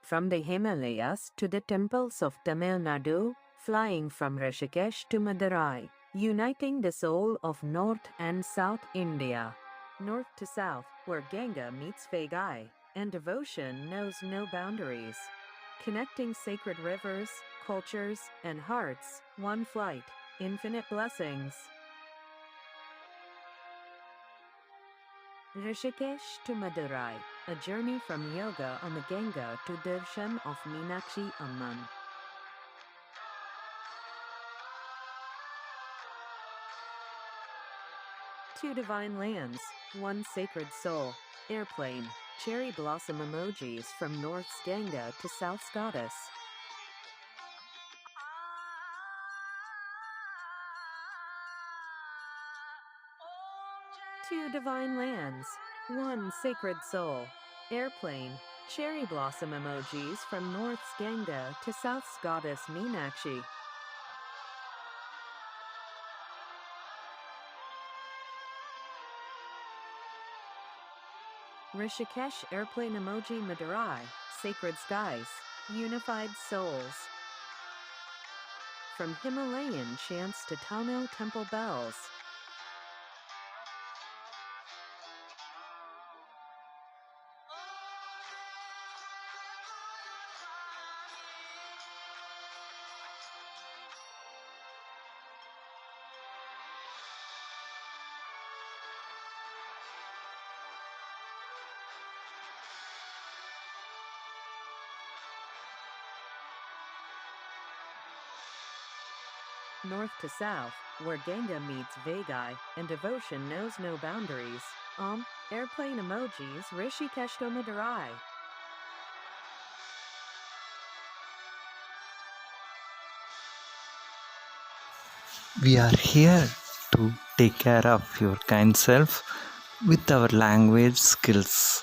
From the Himalayas to the temples of Tamil Nadu, flying from Rishikesh to Madurai, uniting the soul of North and South India. North to South, where Ganga meets Vegai, and devotion knows no boundaries. Connecting sacred rivers, cultures, and hearts, one flight, infinite blessings. Rishikesh to Madurai, a journey from yoga on the Ganga to darshan of Meenakshi Amman. Two divine lands, one sacred soul, airplane, cherry blossom emojis from North's Ganga to South's Goddess. Two divine lands, one sacred soul, airplane, cherry blossom emojis from North's Ganga to South's Goddess Meenakshi. Rishikesh airplane emoji Madurai, sacred skies, unified souls. From Himalayan chants to Tamil temple bells. North to South, where Ganga meets Vegai and devotion knows no boundaries. Airplane emojis Rishikesh to Madurai. We are here to take care of your kind self with our language skills.